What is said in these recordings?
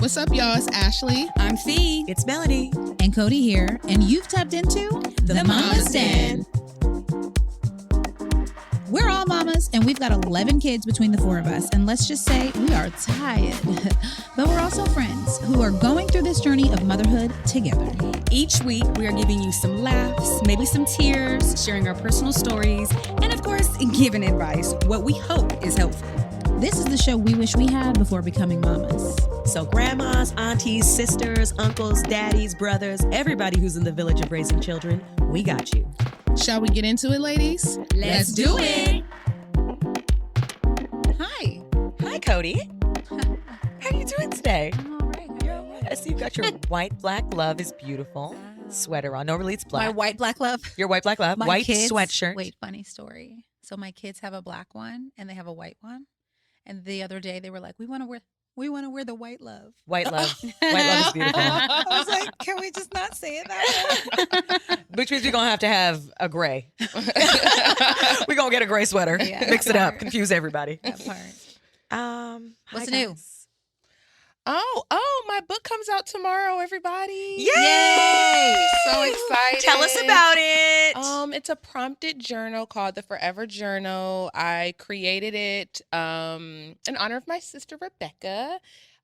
What's up, y'all? It's Ashley. I'm Fee. It's Melody. And Cody here. And you've tapped into The Mama's Den. We're all mamas, and we've got 11 kids between the four of us. And let's just say we are tired. But we're also friends who are going through this journey of motherhood together. Each week, we are giving you some laughs, maybe some tears, sharing our personal stories, and of course, giving advice, what we hope is helpful. This is the show we wish we had before becoming mamas. So grandmas, aunties, sisters, uncles, daddies, brothers, everybody who's in the village of raising children, we got you. Shall we get into it, ladies? Let's do it. Hi. Hi, Cody. How are you doing today? I'm all right. You're all right. I see you've got your white, black love is beautiful sweater on. Normally it's black. My white, black love. Your white, black love. My White kids, sweatshirt. Wait, funny story. So my kids have a black one and they have a white one. And the other day they were like, we want to wear the white love. White love. White love is beautiful. I was like, can we just not say it that way? Which means we're going to have a gray. We're going to get a gray sweater. Yeah, Mix it that up. part. Confuse everybody. That part. What's Hi, new? guys. Oh, my book comes out tomorrow, everybody. Yay! So excited. Tell us about it. It's a prompted journal called The Forever Journal. I created it in honor of my sister, Rebecca.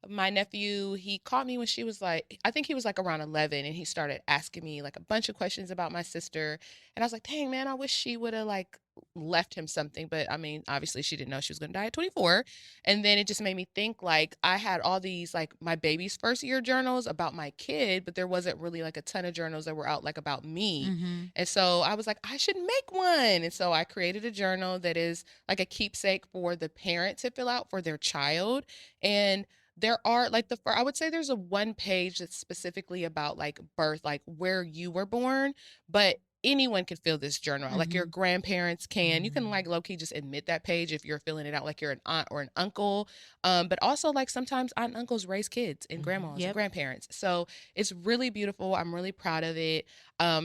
My nephew, he called me when she was like, I think he was like around 11, and he started asking me like a bunch of questions about my sister. And I was like, dang, man, I wish she would have like left him something. But I mean, obviously she didn't know she was going to die at 24. And then it just made me think like I had all these like my baby's first year journals about my kid, but there wasn't really like a ton of journals that were out like about me. Mm-hmm. And so I was like, I should make one. And so I created a journal that is like a keepsake for the parent to fill out for their child. And there are like I would say there's a one page that's specifically about like birth, like where you were born, but anyone can fill this journal out. Like your grandparents can. You can like low-key just admit that page if you're filling it out like you're an aunt or an uncle. But also like sometimes aunt and uncles raise kids and grandmas and grandparents. So it's really beautiful. I'm really proud of it.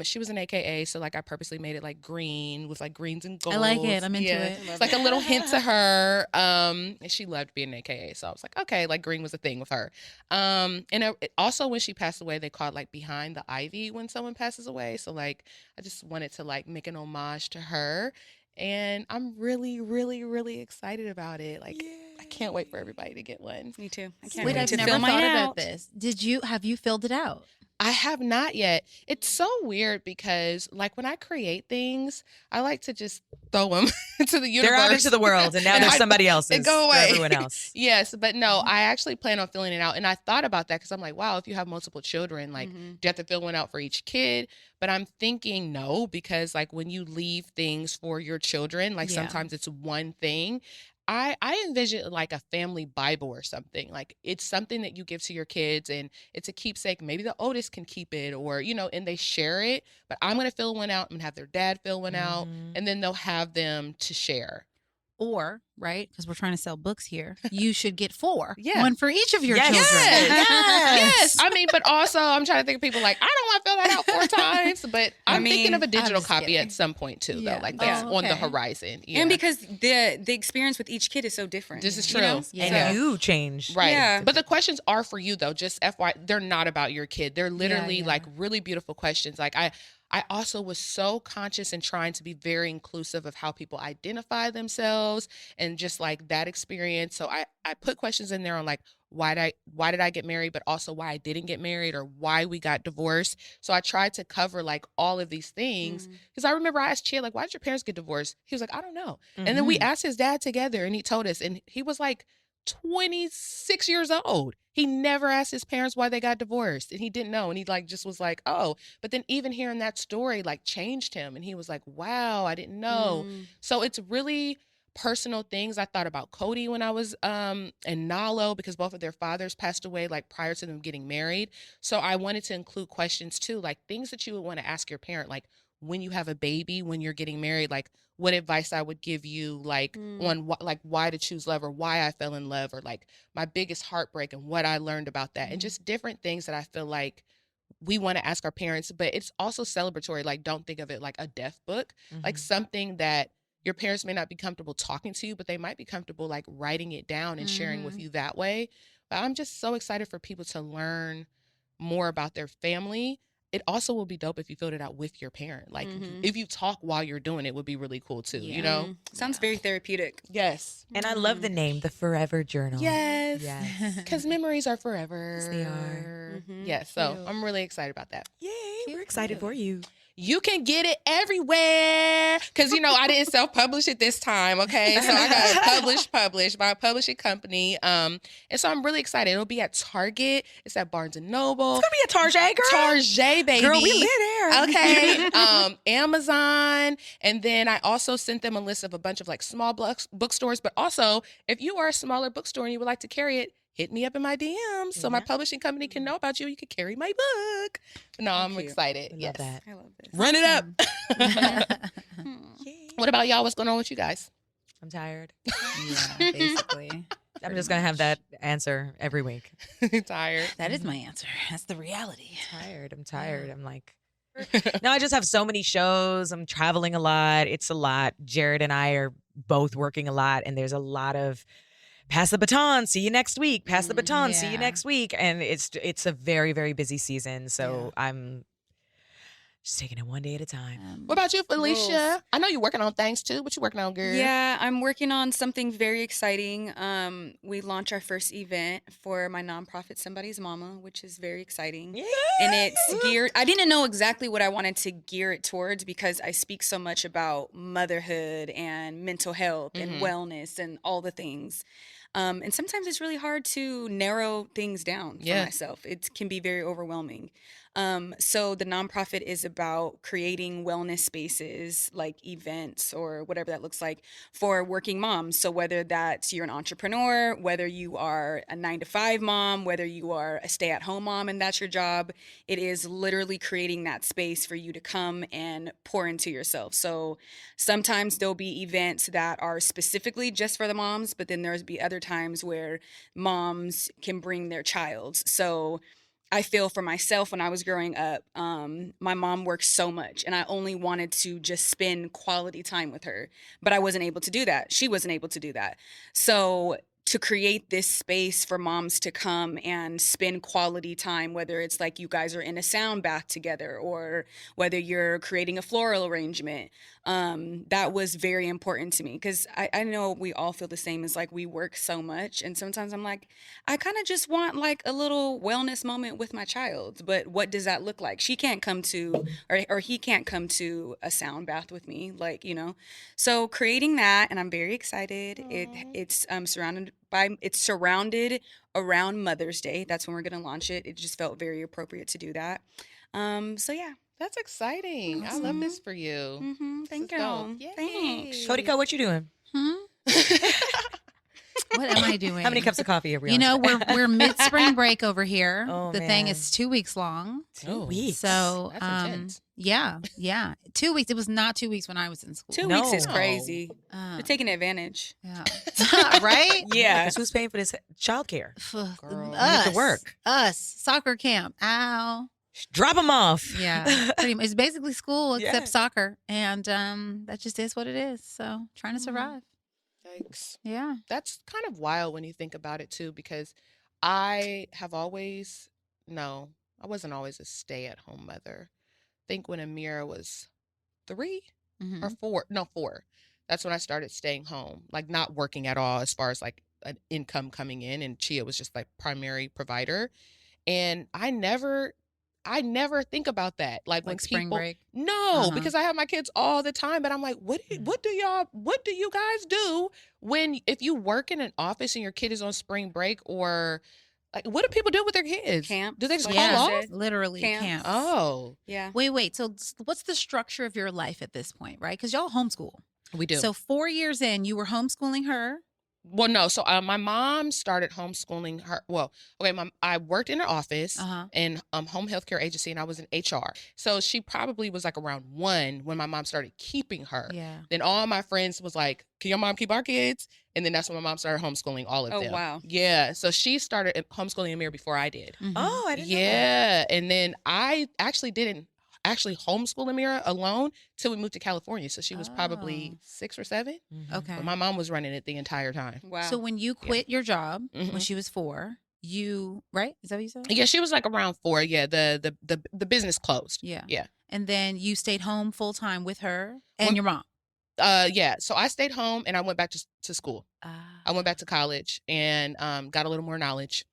She was an AKA, so like I purposely made it like green with like greens and golds. I like it. I'm into it. It's like a little hint to her. And she loved being an AKA. So I was like, okay, like green was a thing with her. Also when she passed away, they called like Behind the Ivy when someone passes away. So like I just wanted to like make an homage to her. And I'm really, really, really excited about it. Like I can't wait for everybody to get one. Me too. I can't Wait, wait I've to never fill thought mine about out. this. Have you filled it out? I have not yet. It's so weird because like when I create things, I like to just throw them into the universe. They're out into the world, and now there's somebody else's. And go for away. everyone else. Yes, but no, I actually plan on filling it out. And I thought about that because I'm like, wow, if you have multiple children, like, do you have to fill one out for each kid? But I'm thinking no, because like when you leave things for your children, like sometimes it's one thing. I envision like a family Bible or something. Like it's something that you give to your kids and it's a keepsake. Maybe the oldest can keep it or, and they share it. But I'm going to fill one out. I'm going to have their dad fill one out and then they'll have them to share. Or, right, because we're trying to sell books here, you should get 4. Yeah. One for each of your Yes. children. Yes. I mean, but also I'm trying to think of people like, I don't want to fill that out 4 times, but I'm thinking of a digital just copy kidding. at some point too, Yeah. though. Like that's Oh, on the okay. horizon. Yeah. And because the experience with each kid is so different. This is you know? true. Yeah. And you change. Right. Yeah. But the questions are for you though. Just FY, they're not about your kid. They're literally yeah. like really beautiful questions. Like I also was so conscious in trying to be very inclusive of how people identify themselves and just like that experience. So I put questions in there on like why did I get married, but also why I didn't get married or why we got divorced. So I tried to cover like all of these things because I remember I asked Chia like, why did your parents get divorced? He was like, I don't know. And then we asked his dad together and he told us, and he was like 26 years old. He never asked his parents why they got divorced and he didn't know. And he like just was like, oh, but then even hearing that story like changed him. And he was like, wow, I didn't know. So it's really personal things. I thought about Cody when I was and Nalo because both of their fathers passed away like prior to them getting married. So I wanted to include questions too, like things that you would want to ask your parent, like when you have a baby, when you're getting married, like what advice I would give you, like on like why to choose love or why I fell in love or like my biggest heartbreak and what I learned about that and just different things that I feel like we want to ask our parents, but it's also celebratory. Like, don't think of it like a death book, like something that your parents may not be comfortable talking to you, but they might be comfortable like writing it down and sharing with you that way. But I'm just so excited for people to learn more about their family. It also will be dope if you filled it out with your parent. Like if you talk while you're doing it would be really cool too, you know? Sounds very therapeutic. Yes. And I love the name, the Forever Journal. Yes. Yes. Because memories are forever. Yes, they are. Yes. So I'm really excited about that. Yay, we're excited for you. You can get it everywhere. Because, you know, I didn't self-publish it this time, okay? So I got it published by a publishing company. And so I'm really excited. It'll be at Target. It's at Barnes & Noble. It's going to be a Target, girl. Target, baby. Girl, we live there. Okay. Amazon. And then I also sent them a list of a bunch of like small bookstores. But also, if you are a smaller bookstore and you would like to carry it, hit me up in my DMs so my publishing company can know about you. You can carry my book. No, I'm excited. Love that. I love this. Run it up. Yay. What about y'all? What's going on with you guys? I'm tired. Yeah, basically. I'm just going to have that answer every week. Tired. That is my answer. That's the reality. I'm tired. I'm like, no, I just have so many shows. I'm traveling a lot. It's a lot. Jared and I are both working a lot, and there's a lot of pass the baton, see you next week. Pass the baton, see you Yeah. next week. And it's a very, very busy season. So I'm just taking it one day at a time. What about you, Felicia? Rules. I know you're working on things too. What you working on, girl? Yeah, I'm working on something very exciting. We launched our first event for my nonprofit Somebody's Mama, which is very exciting. And it's geared, I didn't know exactly what I wanted to gear it towards because I speak so much about motherhood and mental health and wellness and all the things. And sometimes it's really hard to narrow things down for myself. It can be very overwhelming. So the nonprofit is about creating wellness spaces like events or whatever that looks like for working moms. So whether that's you're an entrepreneur, whether you are a 9-to-5 mom, whether you are a stay-at-home mom and that's your job, it is literally creating that space for you to come and pour into yourself. So sometimes there'll be events that are specifically just for the moms, but then there's be other times where moms can bring their child. So I feel for myself when I was growing up, my mom worked so much and I only wanted to just spend quality time with her, but I wasn't able to do that. She wasn't able to do that. So to create this space for moms to come and spend quality time, whether it's like you guys are in a sound bath together or whether you're creating a floral arrangement, that was very important to me because I know we all feel the same as like we work so much. And sometimes I'm like, I kind of just want like a little wellness moment with my child. But what does that look like? She can't come to, or he can't come to a sound bath with me, like, you know. So creating that, and I'm very excited. It's surrounded around Mother's Day. That's when we're going to launch it. It just felt very appropriate to do that. So yeah. That's exciting. I love this for you. Thank is dope. you. Yay. Thanks. Kodiko, what you doing? What am I doing? How many cups of coffee are we You on? know, we're mid spring break over here. Oh, the thing man. is 2 weeks long. 2 weeks. So That's intense. yeah. 2 weeks. It was not 2 weeks when I was in school. 2 No. weeks is crazy. Um, You're taking advantage. yeah. Right? Yeah, 'cause who's paying for this childcare? Girl. Us. to work. Us. Soccer camp. Ow. Drop them off. Yeah. Pretty much. It's basically school except Yeah. soccer. And that just is what it is. So trying to survive. Yikes. Yeah. That's kind of wild when you think about it too, because I wasn't always a stay-at-home mother. I think when Amira was 3 Mhm. or 4, no, 4, that's when I started staying home, like not working at all as far as like an income coming in, and Chia was just like primary provider. And I never think about that. Like when Like spring people, break. no, Uh-huh. because I have my kids all the time, but I'm like, what do you guys do if you work in an office and your kid is on spring break, or like, what do people do with their kids? Camp. Do they just Like call you off? said. Literally Camps. camp. Oh, Yeah. Wait. So what's the structure of your life at this point, right? Because y'all homeschool. we do. So 4 years in, you were homeschooling her. Well, no. So my mom started homeschooling her. Well, okay, I worked in an office Uh-huh. in home healthcare agency, and I was in HR. So she probably was like around 1 when my mom started keeping her. Yeah. Then all my friends was like, "Can your mom keep our kids?" And then that's when my mom started homeschooling all of Oh, them. wow. Yeah. So she started homeschooling Amir before I did. Mhm. Oh, I didn't know that. Yeah. And then I actually didn't homeschool Amira alone till we moved to California. So she was probably Oh. 6 or 7. Mhm. Okay. But my mom was running it the entire time. Wow. So when you quit your job when Mhm. she was 4, right? Is that what you said? Yeah, she was like around 4. Yeah, the business closed. Yeah. Yeah. And then you stayed home full time with her and Well, your mom. Yeah. So I stayed home and I went back to school. I went back to college and got a little more knowledge.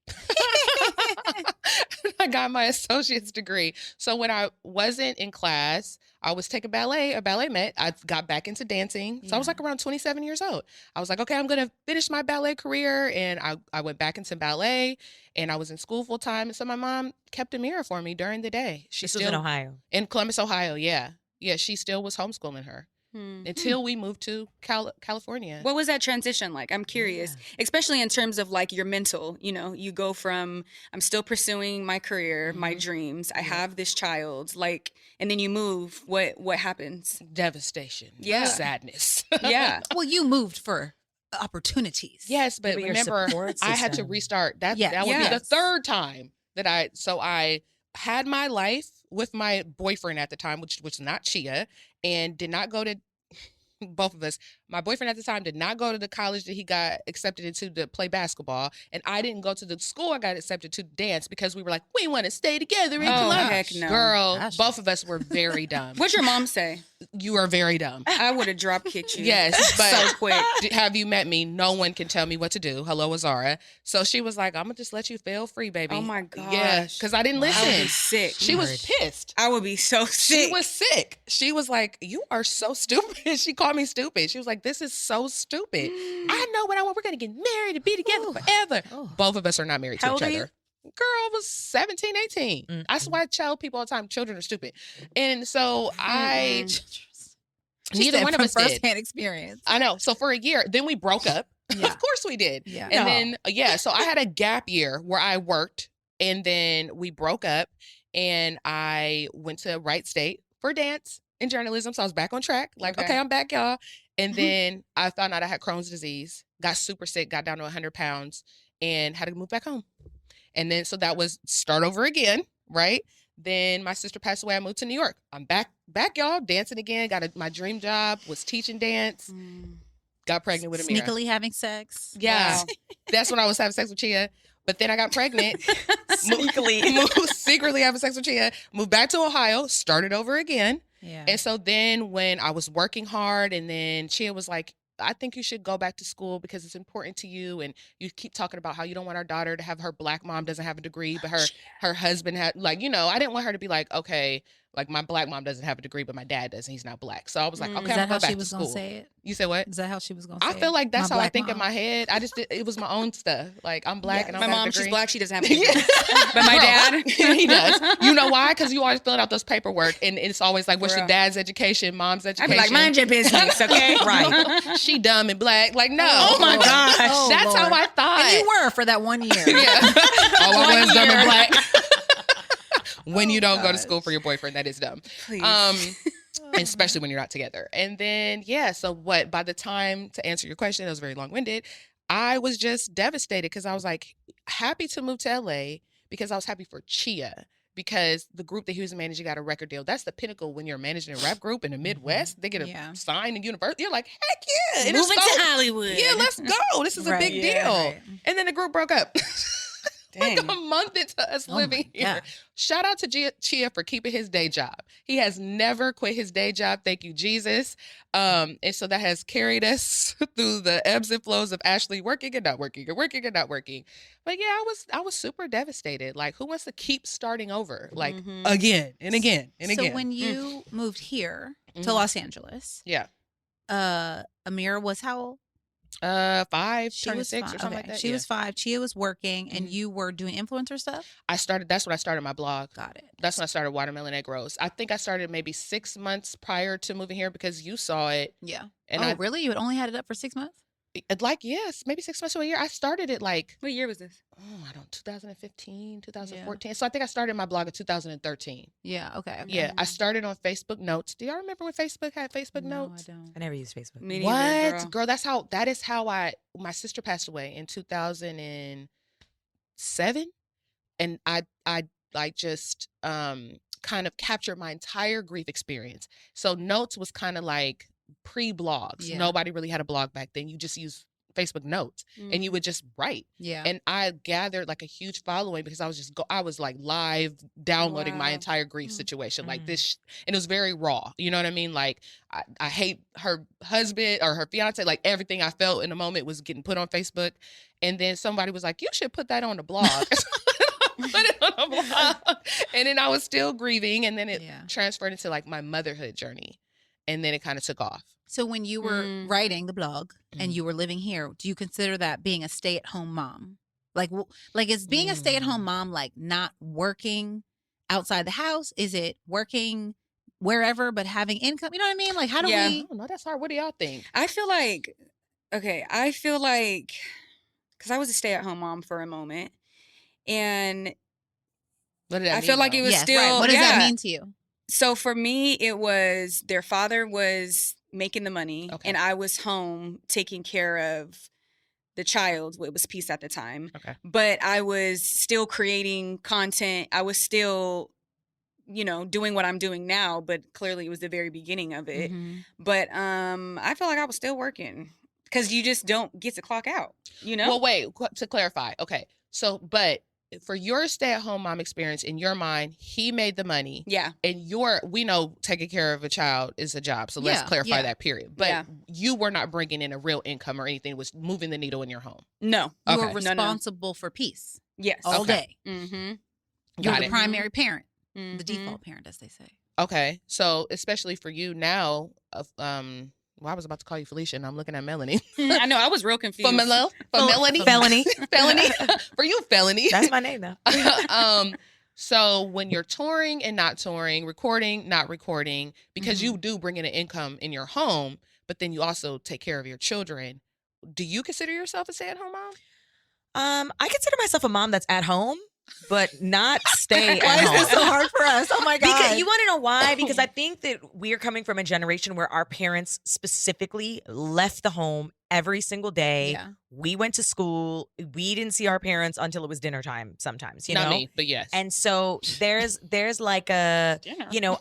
I got my associate's degree. So when I wasn't in class, I was taking a ballet met. I got back into dancing. So I was Yeah. like around 27 years old. I was like, okay, I'm going to finish my ballet career. And I went back into ballet and I was in school full time. And so my mom kept a mirror for me during the day. She This still was in Ohio. in Columbus, Ohio. Yeah. Yeah. She still was homeschooling her until we moved to California. What was that transition like? I'm curious, especially in terms of like your mental, you go from, I'm still pursuing my career, my dreams. I have this child, like, and then you move. What happens? Devastation. Yeah. Sadness. Yeah. Well, you moved for opportunities. Yes, but But your remember, support I had to system. restart. That Yes. that would be the Yes. third time that I had my life with my boyfriend at the time, which was not Chia, and did not go to both of us. My boyfriend at the time did not go to the college that he got accepted into to play basketball, and I didn't go to the school I got accepted to dance because we were like, we want to stay together in Oh, Columbus. heck no. Girl, Gosh. both of us were very dumb. What'd your mom say? You are very dumb. I would have drop kicked you. Yes, but so quick. have you met me? No one can tell me what to do. Hello, Azara. So she was like, I'm gonna just let you feel free, baby. Oh my Yeah, gosh. because I didn't I would be listen. sick. She was Lord. pissed. I would be so sick. She was sick. She was like, you are so stupid. She called me stupid. She was like, this is so stupid. I know what I want. We're gonna get married and be together Ooh. forever. Oh. Both of us are not married How to old each are you? other. Girl, I was 17, 18. That's why I tell people all the time, children are stupid. And so She neither said one of from us did. firsthand experience. I know. So for a year, then we broke up. Yeah. Of course we did. Yeah. And then, so I had a gap year where I worked and then we broke up and I went to Wright State for dance and journalism. So I was back on track. Like, okay, I'm back, y'all. And then I found out I had Crohn's disease, got super sick, got down to 100 pounds and had to move back home. And then, so that was start over again, right? Then my sister passed away. I moved to New York. I'm back, y'all, dancing again. Got my dream job, was teaching dance. Got pregnant with Amira. Sneakily having sex. Yeah. Wow. That's when I was having sex with Chia. But then I got pregnant. Sneakily. Secretly having sex with Chia. Moved back to Ohio. Started over again. Yeah. And so then when I was working hard and then Chia was like, I think you should go back to school because it's important to you. And you keep talking about how you don't want our daughter to have her black mom doesn't have a degree, but her husband had I didn't want her to be like, okay, like my black mom doesn't have a degree, but my dad does and he's not black. So I was like, okay, Is I'm that gonna how go back she to was gonna school. say it? You said what? Is that how she was gonna say I feel like that's My how I black think in mom. my head. It was my own stuff. Like I'm black and I My don't have a mom, she's degree. black. She doesn't have a degree. Yeah. But my Girl, dad, he does. You know why? Because you always filling out those paperwork, and it's always like, "What's For your real. dad's education? Mom's I'd education?" be like, mind your business, okay? Right. She dumb and black. Like, no. Oh my gosh. Oh, That's Lord. how I thought. And you were for that 1 year. Yeah. Oh, I was dumb and black. When you don't go to gosh. school for your boyfriend, that is dumb. Please. Especially when you're not together. And then, so by the time to answer your question, that was very long-winded. I was just devastated because I was like happy to move to LA because I was happy for Chia because the group that he was managing got a record deal. That's the pinnacle when you're managing a rap group in the Midwest. They get a Yeah. sign in university. You're like, heck yeah. And Moving it's so- to Hollywood. Yeah, let's go. This is a Right, big yeah, deal. right. And then the group broke up. Like Dang. a month into us Oh living my here. God. Shout out to Chia for keeping his day job. He has never quit his day job. Thank you, Jesus. And so that has carried us through the ebbs and flows of Ashley working and not working and working and not working. But yeah, I was super devastated. Like, who wants to keep starting over? Like Mhm. again and again and So again. when you moved here to Mhm. Los Angeles, Yeah. Amira was how old? 5, She turning was 6 or five. something Okay. like that. She Yeah. was 5. Chia was working, and Mhm. you were doing influencer stuff. that's when I started my blog. Got it. That's when I started Watermelon Egg Rose. I think I started maybe 6 months prior to moving here because you saw it. Yeah. And Oh, really? You had only had it up for 6 months? yes, maybe 6 months to a year. I started it like, What year was this? I don't 2015, 2014. So I think I started my blog in 2013. Yeah. Okay. Yeah, I started on Facebook Notes. Do y'all remember when Facebook had Facebook No, Notes? I don't. I never used Facebook. Me neither, What? girl. That is how my sister passed away in 2007. And I like just kind of captured my entire grief experience. So Notes was kind of like pre-blogs. Yeah. Nobody really had a blog back then. You just used Facebook notes, and you would just write. Yeah. And I gathered like a huge following because I was like live downloading my Wow. entire grief situation, like this, and it was very raw. You know what I mean? Like I hate her husband or her fiance. Like everything I felt in the moment was getting put on Facebook, and then somebody was like, "You should put that on the blog." Put it on a blog, and then I was still grieving, and then it Yeah. transferred into like my motherhood journey, and then it kind of took off. So when you were Mm. writing the blog and Mhm. you were living here, do you consider that being a stay-at-home mom? Like is being a stay-at-home mom like not working outside the house? Is it working wherever but having income? You know what I mean? Like how do Yeah. I we? don't know. That's hard. What do y'all think? I feel like, because I was a stay-at-home mom for a moment, and What did that I mean, feel like though? it was Yes, still. right. What does that yeah. mean to you? So for me, it was their father was making the money, Okay. and I was home taking care of the child. It was Peace at the time, Okay. but I was still creating content. I was still, doing what I'm doing now, but clearly it was the very beginning of it. Mhm. But I felt like I was still working because you just don't get to clock out. Well, wait, to clarify. Okay. So, but for your stay-at-home mom experience, in your mind, he made the money, Yeah. and we know taking care of a child is a job. So let's Yeah, clarify yeah. that period. But Yeah. you were not bringing in a real income or anything. It was moving the needle in your home. No. You Okay. were No, no. responsible for peace Yes. all Okay. day. Mm-hmm. You're Got the it. primary parent, the Mhm. default parent, as they say. Okay. So especially for you now, well, I was about to call you Felicia, and I'm looking at Melanie. I know. I was real confused. For Melanie. Felony. Felony. For you, Felony. That's my name now. So when you're touring and not touring, recording, not recording, because you do bring in an income in your home, but then you also take care of your children. Do you consider yourself a stay-at-home mom? I consider myself a mom that's at home, but not stay Why at is home. this so hard for us? Oh my God. Because you want to know why? Because I think that we're coming from a generation where our parents specifically left the home every single day. Yeah. We went to school. We didn't see our parents until it was dinner time sometimes, Not know? me, but yes. And so there's like a,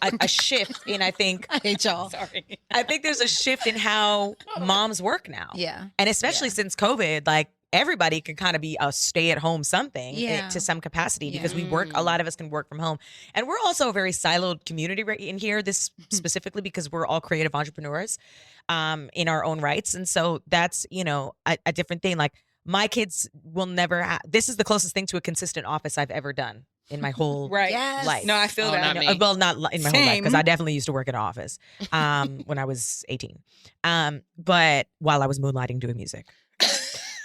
a shift in, I think I hate y'all. Sorry. I think there's a shift in how moms work now. Yeah. And especially since COVID, like everybody can kind of be a stay-at-home something Yeah. to some capacity because Yeah. we work. A lot of us can work from home, and we're also a very siloed community right in here. This specifically because we're all creative entrepreneurs, in our own rights, and so that's a different thing. Like my kids will never. This is the closest thing to a consistent office I've ever done in my whole Right. Yes. life. No, I feel Oh, that. not me. Well, not in my whole life because Same. I definitely used to work in an office when I was 18. But while I was moonlighting doing music.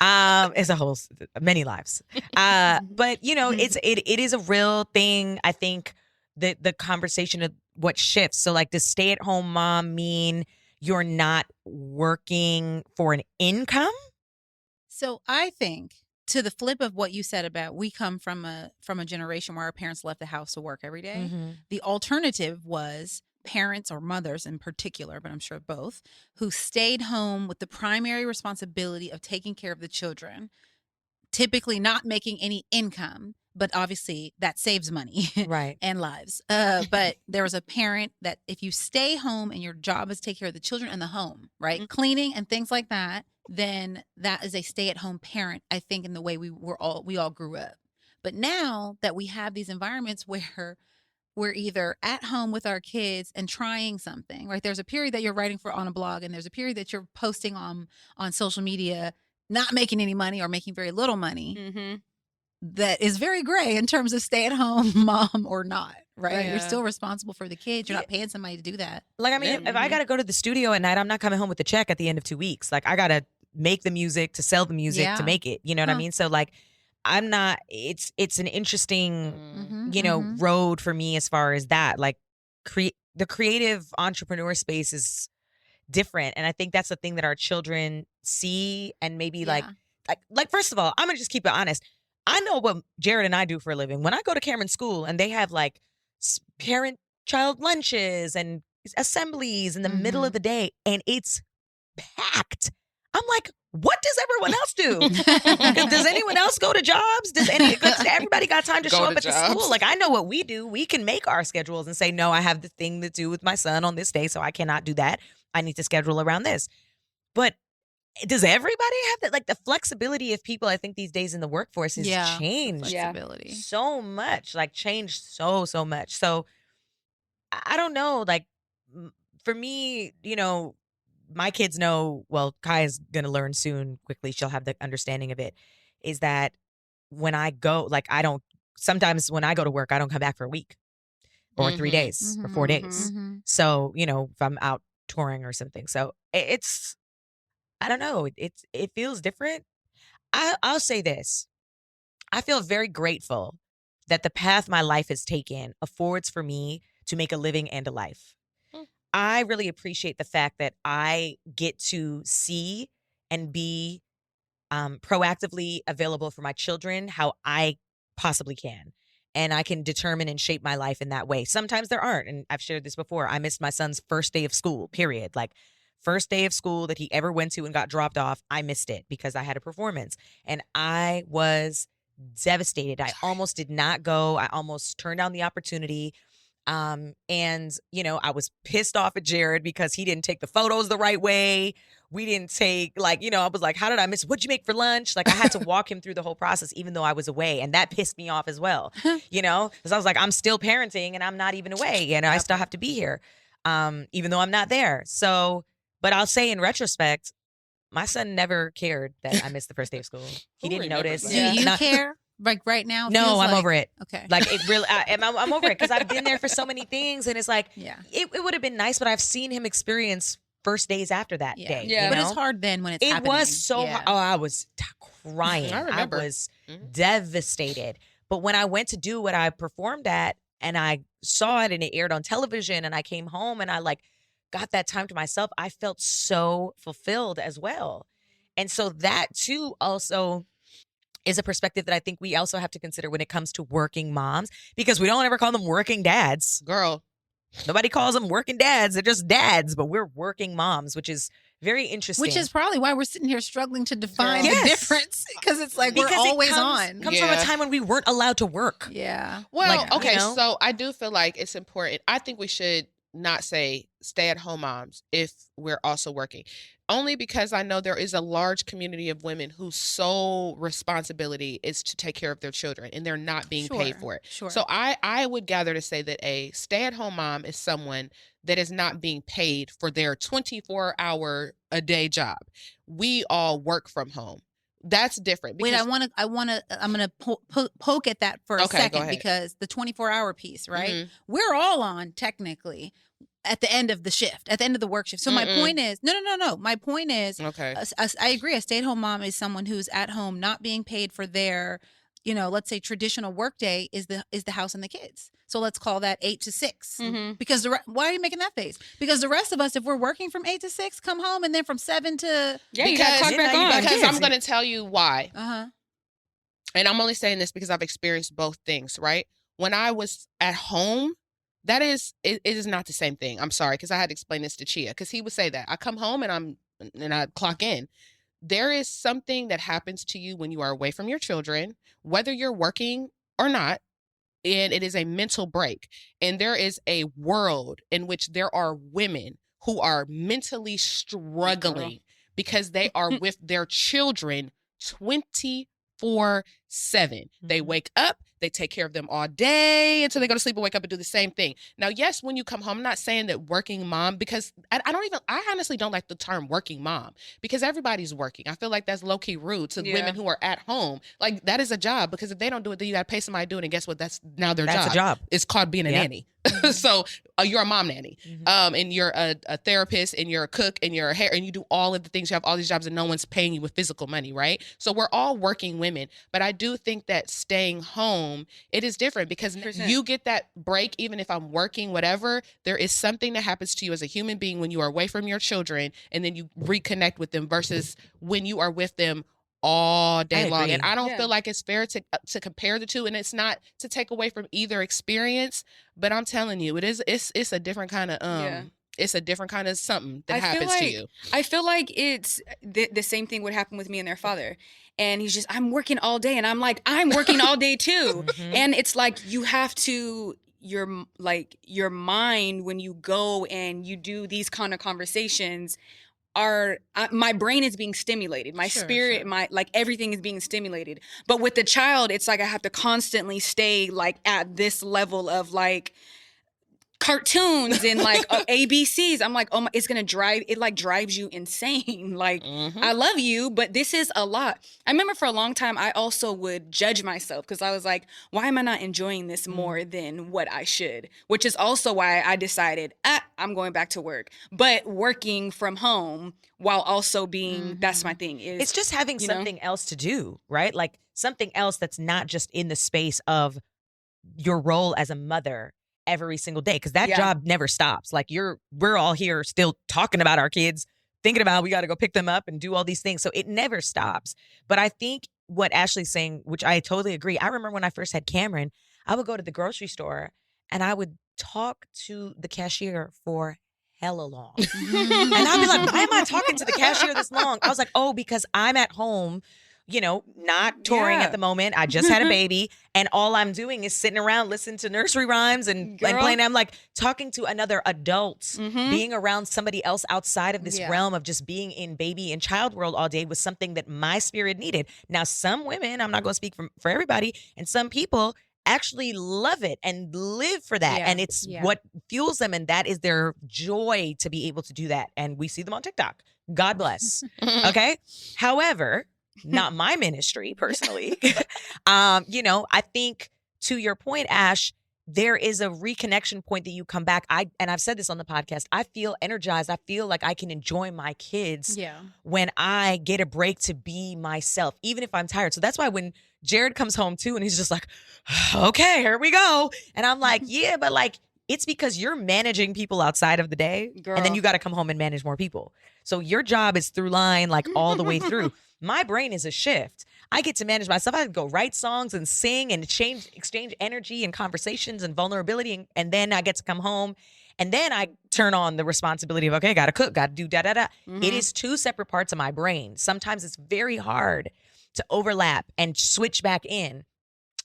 It's a whole many lives. But it is a real thing. I think the conversation of what shifts. So like, does stay at home mom mean you're not working for an income? So I think to the flip of what you said about we come from a generation where our parents left the house to work every day. The alternative was parents or mothers in particular, but I'm sure both, who stayed home with the primary responsibility of taking care of the children, typically not making any income, but obviously that saves money Right. and lives. But there was a parent that if you stay home and your job is to take care of the children and the home, right? Cleaning and things like that, then that is a stay-at-home parent, I think, in the way we all grew up. But now that we have these environments where we're either at home with our kids and trying something, right? There's a period that you're writing for on a blog, and there's a period that you're posting on social media, not making any money or making very little money. Mm-hmm. That is very gray in terms of stay-at-home mom or not, right? Right. You're still responsible for the kids. You're not paying somebody to do that. Like, I mean, Yeah. if I got to go to the studio at night, I'm not coming home with a check at the end of 2 weeks. Like, I got to make the music to sell the music Yeah. to make it. You know what I Huh. mean? So like, I'm not, it's an interesting, Mhm. road for me as far as that. Like, the creative entrepreneur space is different. And I think that's the thing that our children see. And maybe like first of all, I'm going to just keep it honest. I know what Jared and I do for a living. When I go to Cameron's school and they have like parent-child lunches and assemblies in the middle of the day, and it's packed. I'm like, what does everyone else do? Does anyone else go to jobs? Does everybody got time to Go show to up at the jobs. school? Like, I know what we do. We can make our schedules and say, no, I have the thing to do with my son on this day, so I cannot do that. I need to schedule around this. But does everybody have that? Like the flexibility of people, I think these days in the workforce has Yeah, changed Yeah. flexibility. so much, like changed so much. So I don't know, like for me, my kids know, well, Kaya's going to learn soon quickly. She'll have the understanding of it, is that when I go, like sometimes when I go to work, I don't come back for a week or 3 days or 4 days. Mhm. So, if I'm out touring or something. So it's, I don't know. It feels different. I'll say this. I feel very grateful that the path my life has taken affords for me to make a living and a life. I really appreciate the fact that I get to see and be proactively available for my children how I possibly can. And I can determine and shape my life in that way. Sometimes there aren't. And I've shared this before. I missed my son's first day of school, period. Like, first day of school that he ever went to and got dropped off, I missed it because I had a performance. And I was devastated. I almost did not go. I almost turned down the opportunity. And I was pissed off at Jared because he didn't take the photos the right way. We didn't take, I was like, how did I miss? What'd you make for lunch? Like, I had to walk him through the whole process, even though I was away. And that pissed me off as well, because I was like, I'm still parenting and I'm not even away. I still have to be here, even though I'm not there. So, but I'll say in retrospect, my son never cared that I missed the first day of school. He Who didn't remembers notice. that? Do you Not- care? Like right now? It No, feels I'm like- over it. Okay. Like it really, I'm over it because I've been there for so many things, and it's like yeah. it would have been nice, but I've seen him experience first days after that Yeah. day. Yeah. you But know? it's hard then when it's It happening. was so Yeah. hard. Oh, I was crying. I remember. was Mhm. devastated. But when I went to do what I performed at, and I saw it and it aired on television, and I came home and I got that time to myself, I felt so fulfilled as well. And so that too also is a perspective that I think we also have to consider when it comes to working moms, because we don't ever call them working dads. Girl, Nobody calls them working dads. They're just dads, but we're working moms, which is very interesting. Which is probably why we're sitting here struggling to define Girl. the Yes. difference, because it's like Because we're it always comes on. from a Yeah. time when we weren't allowed to work. Yeah. well, Like, okay, know? so I do feel like it's important. I think we should not say stay-at-home moms if we're also working. Only because I know there is a large community of women whose sole responsibility is to take care of their children, and they're not being paid Sure, for it. Sure. So I would gather to say that a stay-at-home mom is someone that is not being paid for their 24-hour a day job. We all work from home. That's different. Wait, because- I'm gonna poke at that for a Okay, go second, ahead. because the 24-hour piece, right? Mhm. We're all on technically at the end of the shift, at the end of the work shift. So my Mm-mm. point is, no. My point is, Okay. I agree. A stay-at-home mom is someone who's at home, not being paid for their, let's say traditional work day is the house and the kids. So let's call that 8 to 6. Mhm. Because why are you making that face? Because the rest of us, if we're working from 8 to 6, come home, and then from 7 to Yeah, you got Because- clock back you got on. Because kids. I'm going to tell you why. And I'm only saying this because I've experienced both things, right? When I was at home, it is not the same thing. I'm sorry, because I had to explain this to Chia, because he would say that. I come home and I clock in. There is something that happens to you when you are away from your children, whether you're working or not, and it is a mental break. And there is a world in which there are women who are mentally struggling because they are with their children 24/7. They Mhm. wake up, they take care of them all day until they go to sleep and wake up and do the same thing. Now, yes, when you come home, I'm not saying that working mom, because I honestly don't like the term working mom, because everybody's working. I feel like that's low key rude to Yeah. women who are at home. Like, that is a job, because if they don't do it, then you got to pay somebody to do it. And guess what? That's now their That's job. a job. It's called being a Yeah. nanny. So you're a mom nanny, and you're a therapist, and you're a cook, and you're a hair, and you do all of the things. You have all these jobs, and no one's paying you with physical money, right? So we're all working women. But I do think that staying home, it is different, because 100%. you get that break. Even if I'm working, whatever, there is something that happens to you as a human being when you are away from your children, and then you reconnect with them, versus when you are with them all day I long. agree. And I don't Yeah. feel like it's fair to compare the two. And it's not to take away from either experience, but I'm telling you, it's a different kind of Yeah. it's a different kind of something that I feel happens to like- you. I feel like it's the same thing would happen with me and their father. And he's just, I'm working all day. And I'm like, I'm working all day too. Mhm. And it's like, you have to, your mind, when you go and you do these kind of conversations, my brain is being stimulated, my Sure, spirit, sure. my like everything is being stimulated. But with the child, it's like I have to constantly stay like at this level of like cartoons and like ABCs. I'm like, oh my, it's gonna drive it, like drives you insane. Like, I love you, but this is a lot. I remember for a long time I also would judge myself because I was like, why am I not enjoying this more than what I should? Which is also why I decided I'm going back to work, but working from home while also being that's my thing. Is It's just having you know? something else to do, right? Like something else that's not just in the space of your role as a mother every single day, because that Yeah. job never stops. Like we're all here still talking about our kids, thinking about we got to go pick them up and do all these things. So it never stops. But I think what Ashley's saying, which I totally agree. I remember when I first had Cameron, I would go to the grocery store and I would talk to the cashier for hella long. And I'd be like, why am I talking to the cashier this long? I was like, oh, because I'm at home, not touring Yeah. at the moment. I just had a baby. And all I'm doing is sitting around listening to nursery rhymes and Girl. playing. I'm like talking to another adult, Mhm. being around somebody else outside of this Yeah. realm of just being in baby and child world all day was something that my spirit needed. Now, some women, I'm not going to speak for everybody, and some people actually love it and live for that. Yeah. And it's Yeah. what fuels them. And that is their joy to be able to do that. And we see them on TikTok. God bless. Okay. However, not my ministry personally. I think to your point, Ash, there is a reconnection point that you come back. And I've said this on the podcast. I feel energized. I feel like I can enjoy my kids Yeah. when I get a break to be myself, even if I'm tired. So that's why when Jared comes home too, and he's just like, okay, here we go. And I'm like, yeah, but like, it's because you're managing people outside of the day. And then Girl. you got to come home and manage more people. So your job is through line, like all the way through. My brain is a shift. I get to manage myself. I go write songs and sing and exchange energy and conversations and vulnerability. And then I get to come home. And then I turn on the responsibility of, okay, got to cook, got to do da-da-da. It is two separate parts of my brain. Sometimes it's very hard to overlap and switch back in.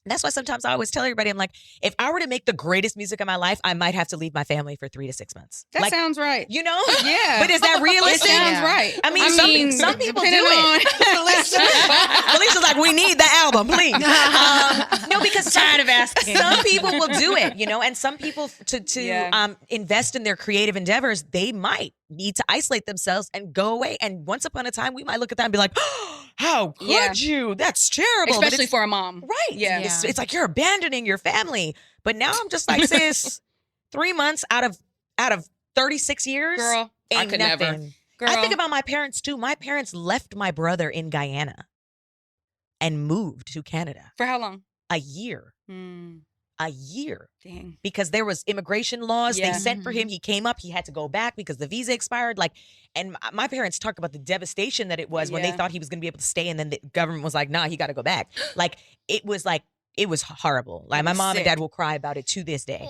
That's why sometimes I always tell everybody, I'm like, if I were to make the greatest music of my life, I might have to leave my family for 3 to 6 months. That Like, sounds right. Yeah. But is that It realistic? sounds Yeah. right. I mean, some people do it. Felicia's like, we need the album, please. No, because Tired of asking. some people will do it, and some people to Yeah. invest in their creative endeavors, they might need to isolate themselves and go away. And once upon a time, we might look at that and be like, oh, how could Yeah. you? That's terrible. But Especially it's- for a mom. right. Yeah. It's like you're abandoning your family. But now I'm just like, sis, 3 months out of 36 years, Girl. I ain't could nothing. never. Girl. I think about my parents too. My parents left my brother in Guyana and moved to Canada. For how long? A year. A year. Dang. Because there was immigration laws. Yeah. They sent for him. He came up. He had to go back because the visa expired. And my parents talk about the devastation that it was when they Yeah. thought he was going to be able to stay, and then the government was like, "Nah, he got to go back." It was horrible. Like It my was mom and sick. dad will cry about it to this day.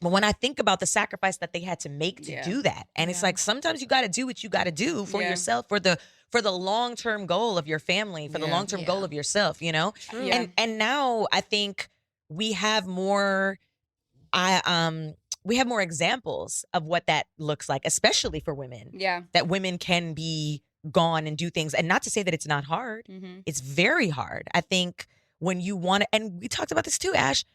But when I think about the sacrifice that they had to make to Yeah. do that, and it's Yeah. like sometimes you got to do what you got to do for Yeah. yourself, for the long term goal of your family, for the Yeah. long term goal of yourself. Yeah. And now I think we have more we have more examples of what that looks like, especially for women, Yeah. that women can be gone and do things. And not to say that it's not hard. Mm-hmm. It's very hard. I think when you want to, and we talked about this too, Ash,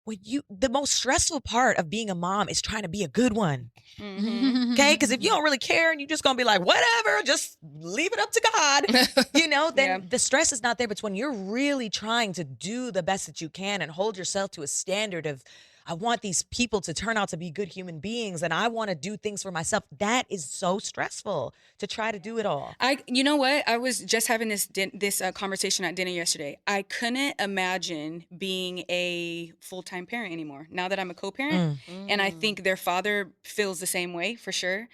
the most stressful part of being a mom is trying to be a good one. Mm-hmm. Okay. Because if you don't really care and you're just going to be like, whatever, just leave it up to God, then Yeah. the stress is not there. But when you're really trying to do the best that you can and hold yourself to a standard of, I want these people to turn out to be good human beings and I want to do things for myself, that is so stressful to try to do it all. You know what? I was just having this conversation at dinner yesterday. I couldn't imagine being a full-time parent anymore now that I'm a co-parent. And I think their father feels the same way for sure.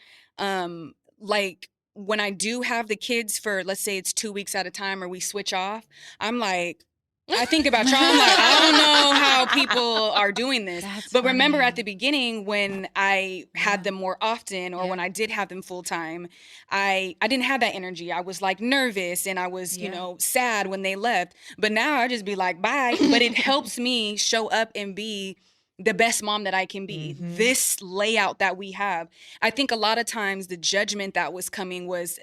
Like when I do have the kids for, let's say it's 2 weeks at a time or we switch off, I'm like, I think about y'all. I'm like, I don't know how people are doing this. That's But remember funny. at the beginning when I had Yeah. them more often or Yeah. when I did have them full time, I didn't have that energy. I was like nervous and I was, Yeah. sad when they left. But now I just be like, bye. But it helps me show up and be the best mom that I can be. Mhm. This layout that we have. I think a lot of times the judgment that was coming was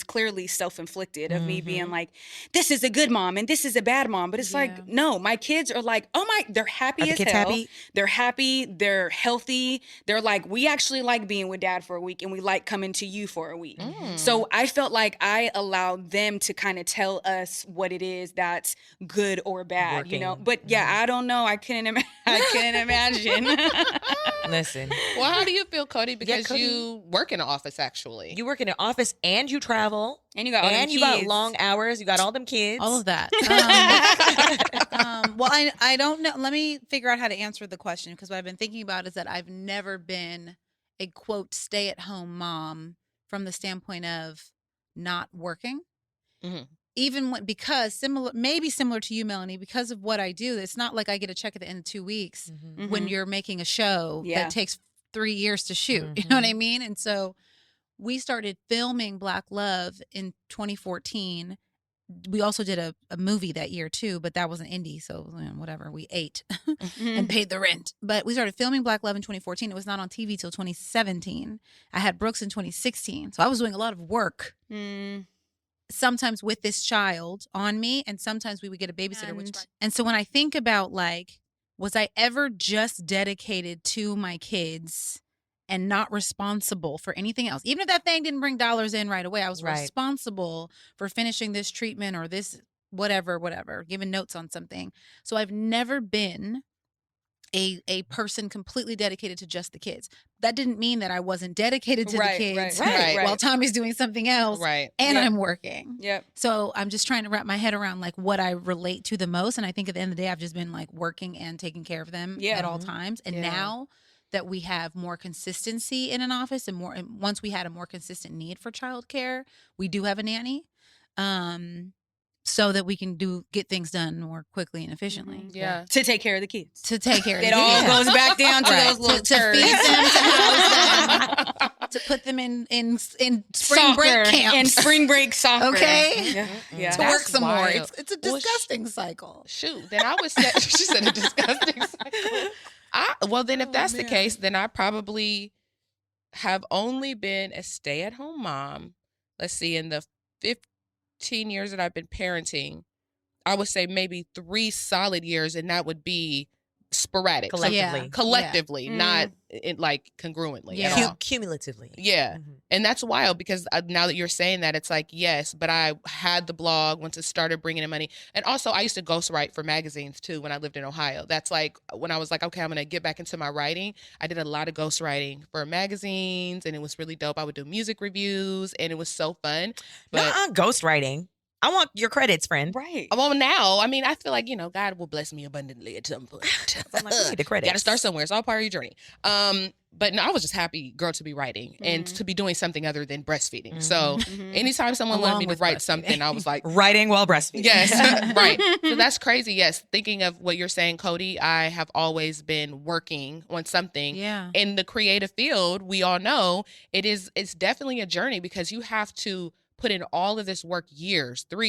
clearly self-inflicted of me being Mhm. like, this is a good mom and this is a bad mom. But it's Yeah. like, no, my kids are like, oh my, they're happy Are the as kids hell. happy? They're happy. They're healthy. They're like, we actually like being with dad for a week and we like coming to you for a week. Mm. So I felt like I allowed them to kind of tell us what it is that's good or bad, you know? Working. But yeah, I don't know. I couldn't imagine. Listen, Well, how do you feel, Cody? Because Cody. you work in an office, actually. you work in an office and you travel And you got all them and you got kids. long hours. You got all them kids. All of that. Well, I don't know. Let me figure out how to answer the question, because what I've been thinking about is that I've never been a quote stay-at-home mom from the standpoint of not working. Mhm. Even when, because maybe similar to you, Melanie, because of what I do, it's not like I get a check at the end of 2 weeks Mhm. when Mhm. you're making a show Yeah. that takes 3 years to shoot. You know what I Mhm. mean? And so we started filming Black Love in 2014. We also did a movie that year too, but that was an indie, so whatever. We ate Mhm. and paid the rent. But we started filming Black Love in 2014. It was not on TV till 2017. I had Brooks in 2016, so I was doing a lot of work. Mm. Sometimes with this child on me, and sometimes we would get a babysitter. And so when I think about, like, was I ever just dedicated to my kids and not responsible for anything else? Even if that thing didn't bring dollars in right away, I was Right. responsible for finishing this treatment or this whatever, giving notes on something. So I've never been a person completely dedicated to just the kids. That didn't mean that I wasn't dedicated to Right, the kids right, while Tommy's doing something else Right. and Yeah. I'm working. Yep. So I'm just trying to wrap my head around like what I relate to the most. And I think at the end of the day, I've just been like working and taking care of them Yeah. at all times. And Yeah. now that we have more consistency in an office and once we had a more consistent need for childcare, we do have a nanny. So that we can get things done more quickly and efficiently. Mhm. Yeah. To take care of the kids. To take care of It the all kids. goes back down to Right. those little To turds. feed them, to house them, to put them in spring break Soccer camps. and spring break soccer. Okay. Yeah. Yeah. to That's work some more. wild. It's a Well, disgusting cycle. Shoot, then I would say she said a disgusting cycle. Well, then if that's the man. case, then I probably have only been a stay-at-home mom. Let's see, in the 15 years that I've been parenting, I would say maybe 3 solid years, and that would be sporadic. So Collectively. collectively, Yeah. not like congruently Yeah. at all. Cumulatively. Yeah. Mhm. And that's wild because now that you're saying that, it's like, yes, but I had the blog once it started bringing in money. And also, I used to ghostwrite for magazines too when I lived in Ohio. That's like when I was like, okay, I'm going to get back into my writing. I did a lot of ghostwriting for magazines and it was really dope. I would do music reviews and it was so fun. But Ghostwriting. I want your credits, friend. Right. well, now, I mean, I feel like, God will bless me abundantly at some point. I'm like, we need the credits. Got to start somewhere. It's all part of your journey. But no, I was just happy, girl, to be writing and Mhm. to be doing something other than breastfeeding. So Mhm. anytime someone wanted Along me to with write breastfeeding. something, I was like, Writing while breastfeeding. yes, right. So that's crazy. Yes. Thinking of what you're saying, Cody, I have always been working on something. Yeah. In the creative field, we all know it's definitely a journey because you have to put in all of this work 3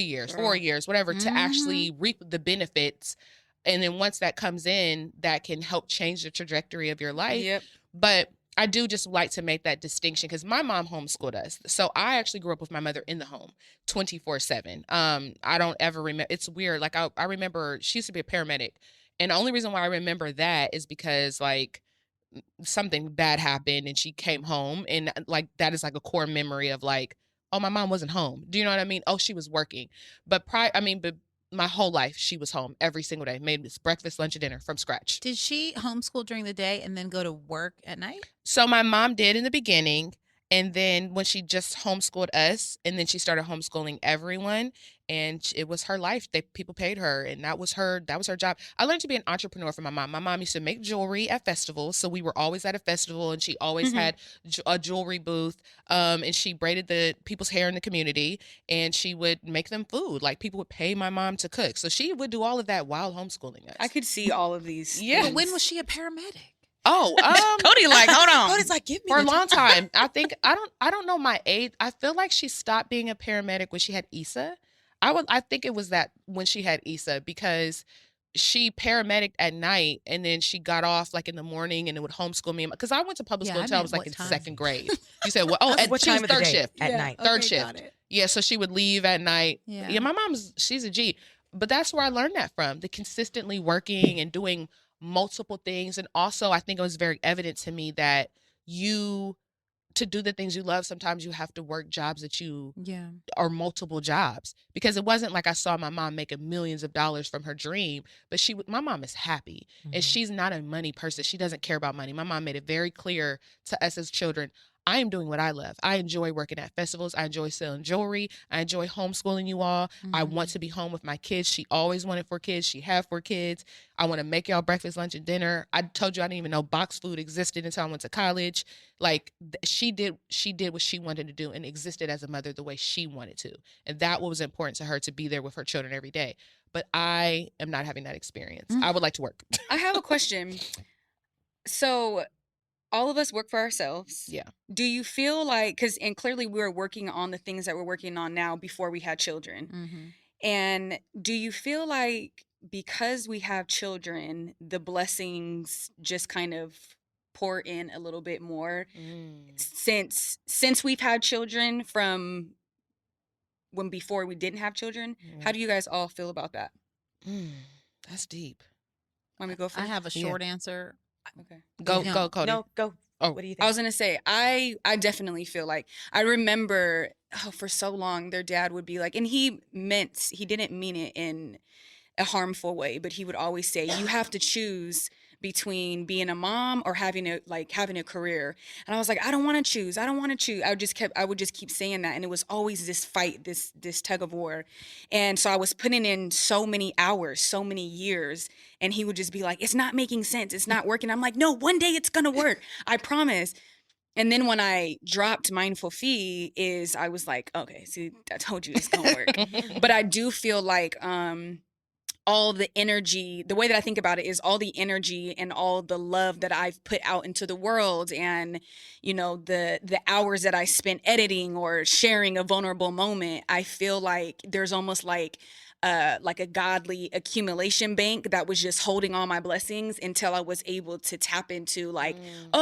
years, 4 years, whatever, to actually reap the benefits. And then once that comes in, that can help change the trajectory of your life. Yep. But I do just like to make that distinction because my mom homeschooled us. So I actually grew up with my mother in the home 24/7. I don't ever remember. It's weird. Like I remember she used to be a paramedic. And the only reason why I remember that is because like something bad happened and she came home. And like that is like a core memory of like, oh, my mom wasn't home. Do you know what I mean? Oh, she was working. But my whole life she was home every single day, made this breakfast, lunch, and dinner from scratch. Did she homeschool during the day and then go to work at night? So my mom did in the beginning. And then when she just homeschooled us, and then she started homeschooling everyone, and it was her life. People paid her, and that was her job. I learned to be an entrepreneur from my mom. My mom used to make jewelry at festivals, so we were always at a festival, and she always had a jewelry booth. And she braided the people's hair in the community, and she would make them food. Like people would pay my mom to cook, so she would do all of that while homeschooling us. I could see all of these. Yeah. But when was she a paramedic? Oh, Cody, like, hold on. Cody's like, give me for a the long time. I think I don't know my age. I feel like she stopped being a paramedic when she had Issa. I think it was that when she had Issa because she paramedicked at night, and then she got off like in the morning, and it would homeschool me because I went to public Yeah, school I until I meant was like what in time? second grade. You said what? Oh, That's at what she was time of the third day shift. at night? Third shift. Yeah, so she would leave at night. Yeah. Yeah, my mom's she's a G. But that's where I learned that from. The consistently working and doing multiple things. And also I think it was very evident to me that to do the things you love, sometimes you have to work jobs that you Yeah. or multiple jobs, because it wasn't like I saw my mom making millions of dollars from her dream, but my mom is happy and she's not a money person. She doesn't care about money. My mom made it very clear to us as children, I am doing what I love. I enjoy working at festivals. I enjoy selling jewelry. I enjoy homeschooling you all. I want to be home with my kids. She always wanted 4 kids. She had 4 kids. I want to make y'all breakfast, lunch, and dinner. I told you I didn't even know box food existed until I went to college. Like she did what she wanted to do and existed as a mother the way she wanted to. And that was important to her, to be there with her children every day. But I am not having that experience. I would like to work. I have a question. So all of us work for ourselves. Yeah. Do you feel like, and clearly we were working on the things that we're working on now before we had children. Mm-hmm. And do you feel like because we have children, the blessings just kind of pour in a little bit more since we've had children from when before we didn't have children? How do you guys all feel about that? That's deep. Want me to go first? I have a short answer. Okay. Go, Cody. No, go. Oh. What do you think? I was gonna say, I definitely feel like, I remember for so long their dad would be like, and he didn't mean it in a harmful way, but he would always say, you have to choose between being a mom or having a career. And I was like, I don't want to choose. I would just keep saying that. And it was always this fight, this tug of war. And so I was putting in so many hours, so many years, and he would just be like, it's not making sense. It's not working. I'm like, no, one day it's going to work. I promise. And then when I dropped Mindful Fee I was like, okay, see, I told you it's going to work. But I do feel like, all the energy, the way that I think about it is all the energy and all the love that I've put out into the world, and the hours that I spent editing or sharing a vulnerable moment, I feel like there's almost like a godly accumulation bank that was just holding all my blessings until I was able to tap into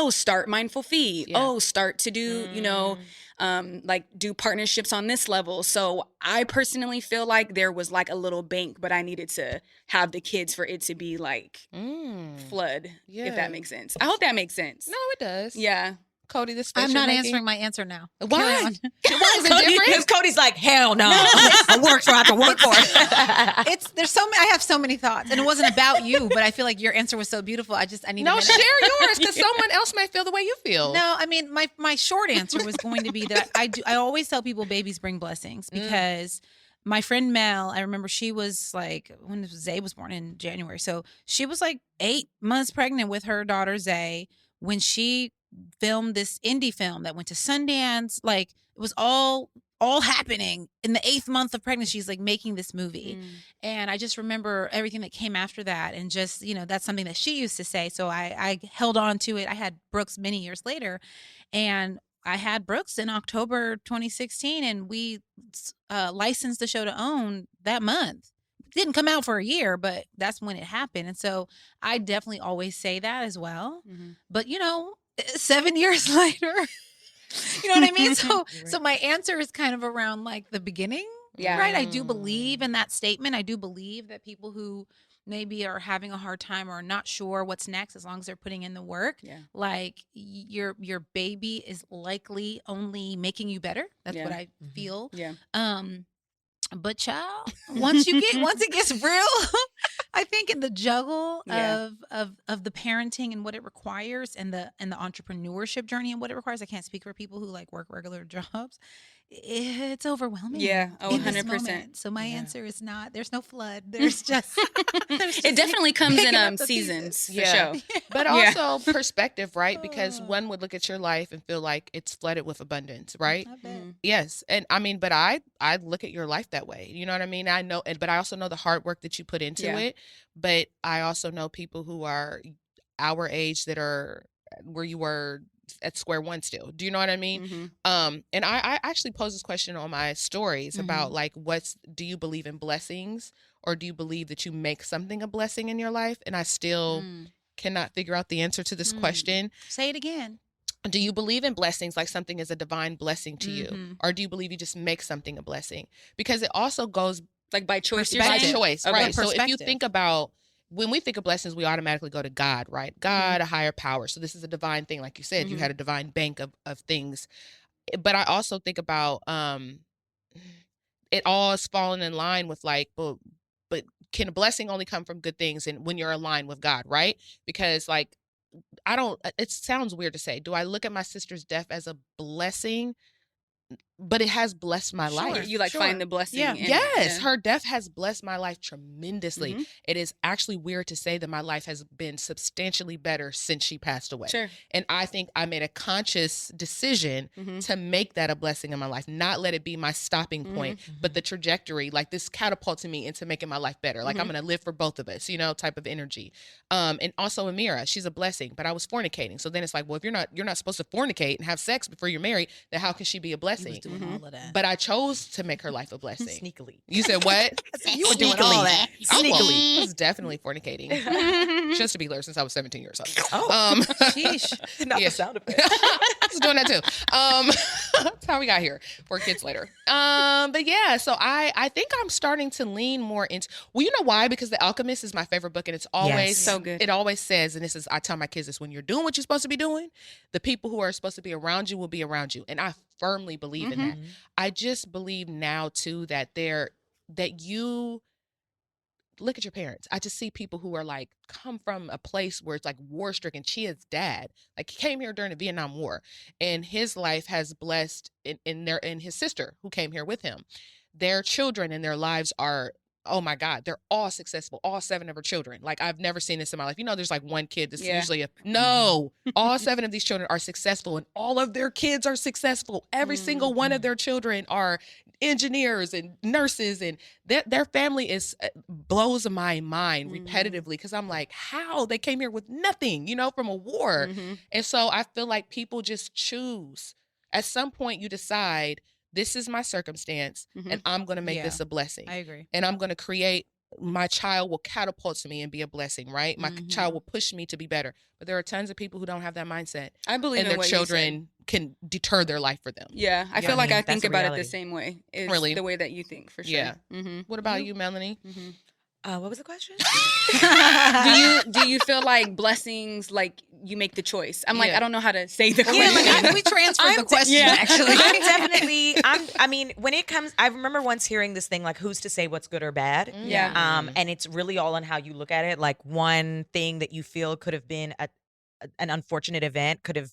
start Mindful Fee. Yeah. Start to do, do partnerships on this level. So I personally feel like there was like a little bank, but I needed to have the kids for it to be like flood, if that makes sense. I hope that makes sense. No, it does. Yeah. Cody, this I'm not answering my answer now. Why? Carry on. Why is it different? Because Cody's like, hell no. I work so I have to work for it. I have so many thoughts, and it wasn't about you, but I feel like your answer was so beautiful. I need No, a minute. share yours, because someone else might feel the way you feel. No, I mean my short answer was going to be that I always tell people babies bring blessings, because my friend Mel, I remember she was like, when Zay was born in January, so she was like 8 months pregnant with her daughter Zay when she filmed this indie film that went to Sundance. Like, it was all happening in the 8th month of pregnancy. She's like making this movie. And I just remember everything that came after that. And just, that's something that she used to say. So I held on to it. I had Brooks many years later, and I had Brooks in October 2016, and we licensed the show to OWN that month. Didn't come out for a year, but that's when it happened. And so I definitely always say that as well. But 7 years later, you know what I mean? So my answer is kind of around like the beginning. Yeah. Right. I do believe in that statement. I do believe that people who maybe are having a hard time or not sure what's next, as long as they're putting in the work, like your baby is likely only making you better. That's what I feel. Yeah. But child, once it gets real, I think in the juggle of the parenting and what it requires, and the entrepreneurship journey and what it requires. I can't speak for people who like work regular jobs. It's overwhelming. Yeah. Oh, in this 100%. moment. So my answer is not, there's no flood. There's just, It definitely comes in picking up the seasons, pieces. for Yeah. sure. But Yeah. also perspective, right? Because one would look at your life and feel like it's flooded with abundance, right? I bet. Yes. And I mean, but I look at your life that way. You know what I mean? I know, but I also know the hard work that you put into Yeah. it. But I also know people who are our age that are where you were at square one still. Do you know what I mean? And I actually posed this question on my stories about like, do you believe in blessings or do you believe that you make something a blessing in your life? And I still cannot figure out the answer to this question. Say it again. Do you believe in blessings, like something is a divine blessing to you? Or do you believe you just make something a blessing? Because it also goes Like by choice, you're by saying? choice, Okay. right? So if you Perspective. think about, when we think of blessings, we automatically go to God, right? God, a higher power. So this is a divine thing. Like you said, you had a divine bank of things. But I also think about it all is falling in line with like, but can a blessing only come from good things and when you're aligned with God, right? Because like, it sounds weird to say, do I look at my sister's death as a blessing? But it has blessed my life. You like find the blessing. Yeah. in it, Yes, yeah. her death has blessed my life tremendously. Mhm. It is actually weird to say that my life has been substantially better since she passed away. Sure. And I think I made a conscious decision Mhm. to make that a blessing in my life, not let it be my stopping point, but the trajectory, like this catapulted me into making my life better. Like I'm going to live for both of us, type of energy. And also Amira, she's a blessing, but I was fornicating. So then it's like, well, if you're not supposed to fornicate and have sex before you're married, then how can she be a He blessing? was doing all of that. But I chose to make her life a blessing. Sneakily. You said what? You were doing all that. I was definitely fornicating. Just to be clear, since I was 17 years old. Oh. Sheesh. Not Yeah. the sound effect. I was doing that too. That's how we got here. 4 kids later. But yeah, so I think I'm starting to lean more into. Well, you know why? Because The Alchemist is my favorite book, and it's always Yes. So good. It always says, and this is I tell my kids this: when you're doing what you're supposed to be doing, the people who are supposed to be around you will be around you, and I firmly believe in that. I just believe now too that you look at your parents. I just see people who are like come from a place where it's like war stricken. Chia's dad, like he came here during the Vietnam War, and his life has blessed in his sister who came here with him. Their children and their lives are, oh my God, they're all successful. All 7 of her children. Like I've never seen this in my life. There's like one kid that's Yeah. usually no. All 7 of these children are successful, and all of their kids are successful. Every single one of their children are engineers and nurses, and their family blows my mind repetitively, because I'm like, how they came here with nothing, from a war. And so I feel like people just choose. At some point you decide, this is my circumstance, and I'm going to make this a blessing. I agree. And I'm going to create, my child will catapult to me and be a blessing, right? My child will push me to be better. But there are tons of people who don't have that mindset. I believe And in their what you said. children can deter their life for them. Yeah, I Yeah, feel like I mean, I think that's a about it reality. the same way. It's Really? the way that you think, for sure. Yeah. Mm-hmm. What about you, Melanie? What was the question? Do you feel like blessings, like you make the choice? I'm like, Yeah. I don't know how to say the Yeah, question. like we transferred the question yeah. actually. I mean, when it comes, I remember once hearing this thing like, who's to say what's good or bad? Yeah. And it's really all on how you look at it. Like one thing that you feel could have been an unfortunate event could have,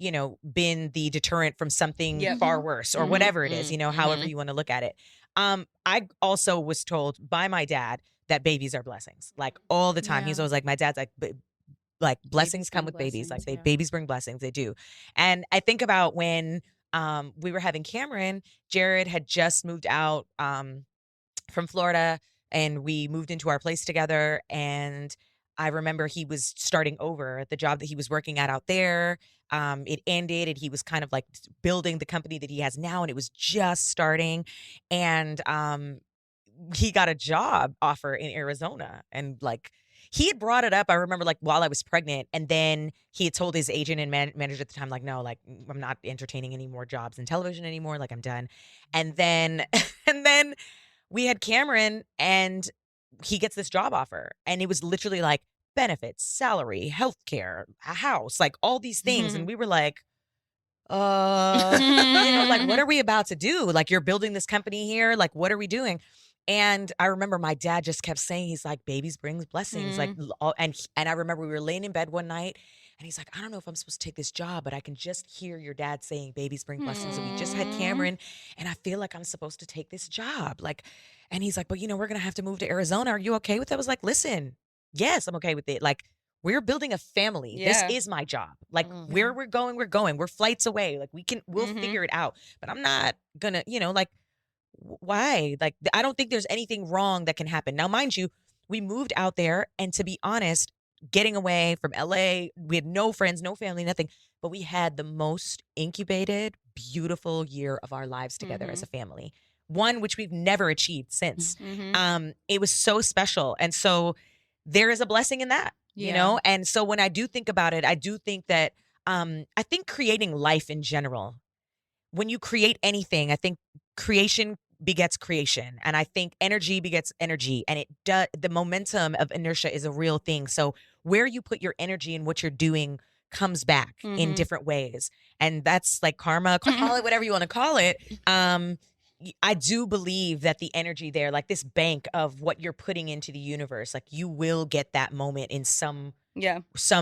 been the deterrent from something Yep. far worse or whatever it is, however you want to look at it. I also was told by my dad that babies are blessings, like all the time. Yeah. He's always like, my dad's like blessings come bring with babies. Like blessings, yeah. babies bring blessings. They do. And I think about when we were having Cameron, Jared had just moved out from Florida, and we moved into our place together. And I remember he was starting over at the job that he was working at out there. It ended, and he was kind of like building the company that he has now, and it was just starting. And he got a job offer in Arizona, and like he had brought it up. I remember like while I was pregnant, and then he had told his agent and manager at the time, like, no, like I'm not entertaining any more jobs in television anymore. Like I'm done. And then, we had Cameron, and he gets this job offer, and it was literally like benefits, salary, healthcare, a house, like all these things. And we were like, like, what are we about to do? Like, you're building this company here. Like, what are we doing? And I remember my dad just kept saying, he's like, babies brings blessings. Like, and I remember we were laying in bed one night, and he's like, I don't know if I'm supposed to take this job, but I can just hear your dad saying babies bring blessings. And we just had Cameron, and I feel like I'm supposed to take this job. Like, and he's like, but we're going to have to move to Arizona. Are you okay with that? I was like, listen, yes, I'm okay with it. Like, we're building a family. Yeah. This is my job. Like, where we're going, we're going. We're flights away. Like, we'll figure it out. But I'm not gonna, like, why? Like, I don't think there's anything wrong that can happen. Now, mind you, we moved out there, and to be honest, getting away from LA, we had no friends, no family, nothing. But we had the most incubated, beautiful year of our lives together as a family. one which we've never achieved since. Mhm. It was so special. And so there is a blessing in that, you Yeah. know? And so when I do think about it, I do think that I think creating life in general, when you create anything, I think creation begets creation. And I think energy begets energy. And the momentum of inertia is a real thing. So where you put your energy and what you're doing comes back in Mhm. different ways. And that's like karma, call it whatever you want to call it. I do believe that the energy there, like this bank of what you're putting into the universe, like you will get that moment in some Yeah.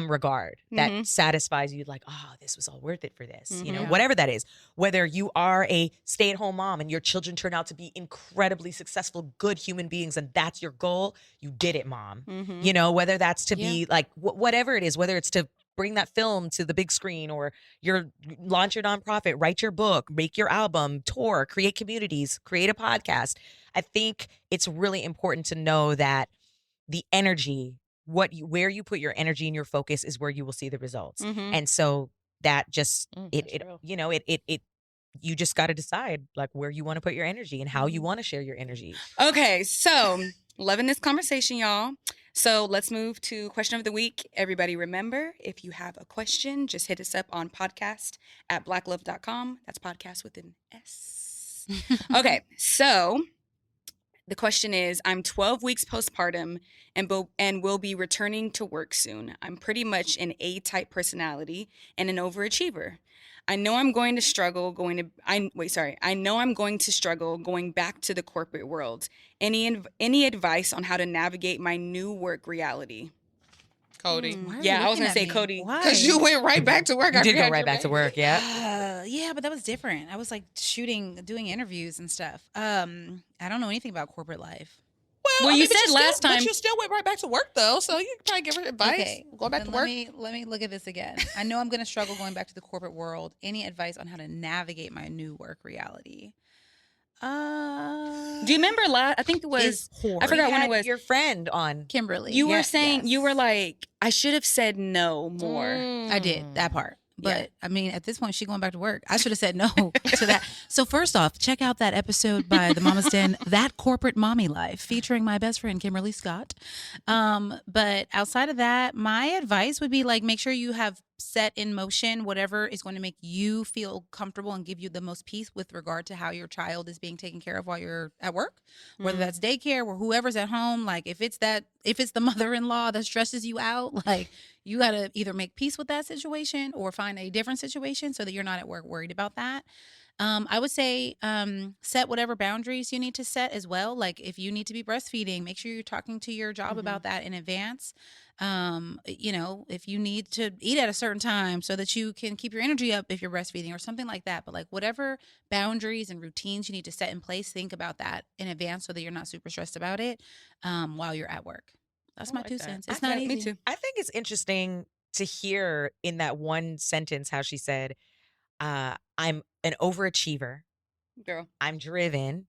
regard that Mhm. satisfies you, like, oh, this was all worth it for this, you know, Mhm. whatever that is. Whether you are a stay-at-home mom and your children turn out to be incredibly successful, good human beings, and that's your goal, you did it, mom. Mhm. You know, whether that's to be like whatever it is, whether it's to bring that film to the big screen or launch your nonprofit, write your book, make your album, tour, create communities, create a podcast. I think it's really important to know that the energy, where you put your energy and your focus is where you will see the results. Mhm. And so that just That's real. you know, it you just got to decide like where you want to put your energy and how you want to share your energy. Okay, so loving this conversation, y'all. So let's move to question of the week. Everybody remember, if you have a question, just hit us up on podcast@blacklove.com. That's podcast with an S. Okay, so the question is, I'm 12 weeks postpartum and will be returning to work soon. I'm pretty much an A-type personality and an overachiever. I know I'm going to struggle I know I'm going to struggle going back to the corporate world. Any advice on how to navigate my new work reality? Cody. Why are you Yeah, I was looking gonna at say me? Cody. Why? Because you went right back to work. You after did go had right your back to baby. work, yeah. Yeah, but that was different. I was like doing interviews and stuff. I don't know anything about corporate life. Well, you but said last but time- you still went right back to work though, so you can probably give her advice. Okay, Go back then to work. Let me look at this again. I know I'm going to struggle going back to the corporate world. Any advice on how to navigate my new work reality? Do you remember I think it was I forgot when it was. Your friend on. Kimberly. You were Yeah, saying you yes. were like, I should have said no more. I did that part. But Yeah. I mean, at this point, she going back to work. I should have said no to that. So first off, check out that episode by the Mama's Den, That Corporate Mommy Life, featuring my best friend Kimberly Scott. But outside of that, my advice would be like, make sure you have set in motion whatever is going to make you feel comfortable and give you the most peace with regard to how your child is being taken care of while you're at work, whether Mhm. that's daycare or whoever's at home. Like if it's the mother-in-law that stresses you out, like you got to either make peace with that situation or find a different situation so that you're not at work worried about that. I would say set whatever boundaries you need to set as well. Like if you need to be breastfeeding, make sure you're talking to your job Mhm. about that in advance. You know, if you need to eat at a certain time so that you can keep your energy up if you're breastfeeding or something like that. But like whatever boundaries and routines you need to set in place, think about that in advance so that you're not super stressed about it while you're at work. That's I my like 2 that. cents. I It's not feel- easy. Me too. I think it's interesting to hear in that one sentence how she said, I'm an overachiever, Girl. I'm driven,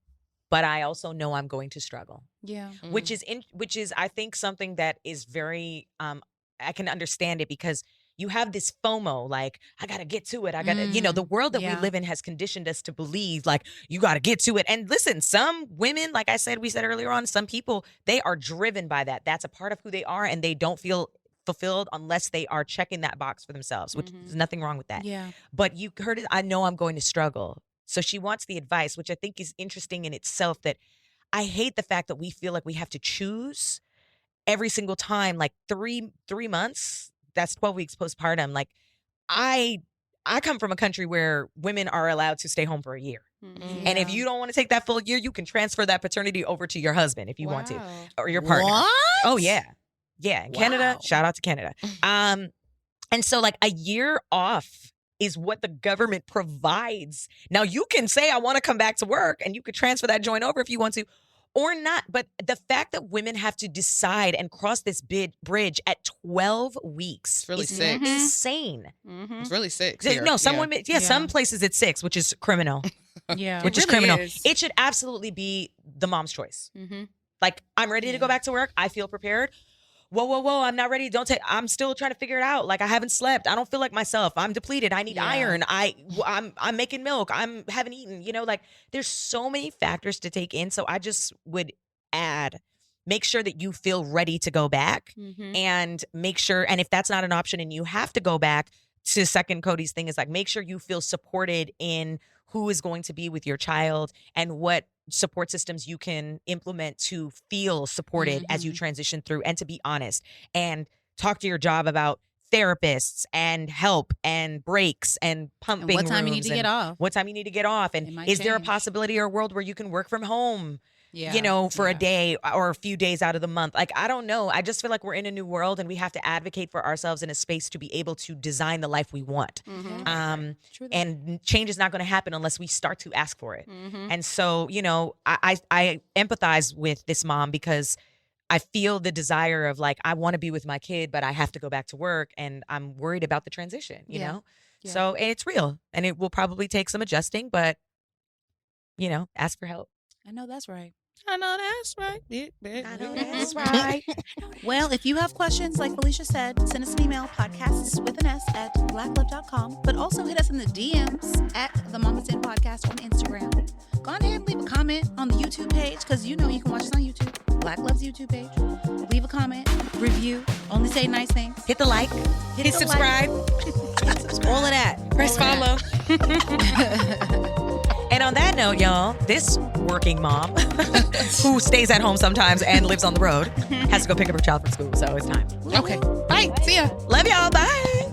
but I also know I'm going to struggle. Yeah. Which is I think something that is very I can understand it because you have this FOMO, like I gotta get to it. I gotta, the world that yeah. we live in has conditioned us to believe like you gotta get to it. And listen, some women, like we said earlier on, some people, they are driven by that. That's a part of who they are, and they don't feel fulfilled unless they are checking that box for themselves, which Mhm. there's nothing wrong with that. Yeah. But you heard it, I know I'm going to struggle. So she wants the advice, which I think is interesting in itself, that I hate the fact that we feel like we have to choose every single time, like 3 months, that's 12 weeks postpartum. Like I come from a country where women are allowed to stay home for a year. Mhm. And if Yeah. you don't want to take that full year, you can transfer that paternity over to your husband if you want to, Wow. or your partner. What? Oh yeah. Yeah. In Canada, Wow. shout out to Canada. And so like a year off is what the government provides. Now you can say, I want to come back to work, and you could transfer that joint over if you want to or not. But the fact that women have to decide and cross this bridge at 12 weeks It's really is sick. insane. Mhm. It's really sick. No, some yeah. women, Yeah. some places it's 6, which is criminal, Yeah. which is really criminal. is. It should absolutely be the mom's choice. Mhm. Like, I'm ready to go back to work. I feel prepared. whoa, I'm not ready. I'm still trying to figure it out. Like I haven't slept. I don't feel like myself. I'm depleted. I need iron. I'm making milk. I haven't eaten, like there's so many factors to take in. So I just would make sure that you feel ready to go back and make sure. And if that's not an option and you have to go back, to second Cody's thing is like, make sure you feel supported in who is going to be with your child and what support systems you can implement to feel supported as you transition through, and to be honest and talk to your job about therapists and help and breaks and pumping And what time you need rooms to get and off. what time you need to get off. It And might is there a change. possibility or a world where you can work from home? Yeah. For a day or a few days out of the month. Like, I don't know. I just feel like we're in a new world and we have to advocate for ourselves in a space to be able to design the life we want. True that. And change is not going to happen unless we start to ask for it. And so, I empathize with this mom because I feel the desire of like, I want to be with my kid, but I have to go back to work and I'm worried about the transition, you know? Yeah. So, and it's real and it will probably take some adjusting, but, ask for help. I know that's right. I know that's right. I know that's right. Well, if you have questions, like Felicia said, send us an email, podcasts@blacklove.com, but also hit us in the DMs at the Mama's In Podcast on Instagram. Go on ahead and leave a comment on the YouTube page, because you can watch us on YouTube, Black Love's YouTube page. Leave a comment, review, only say nice things. Hit the like. Hit the subscribe. All of that. Press All of follow. And on that note, y'all, this working mom who stays at home sometimes and lives on the road has to go pick up her child from school. So it's time. Okay. Bye. See ya. Love y'all. Bye.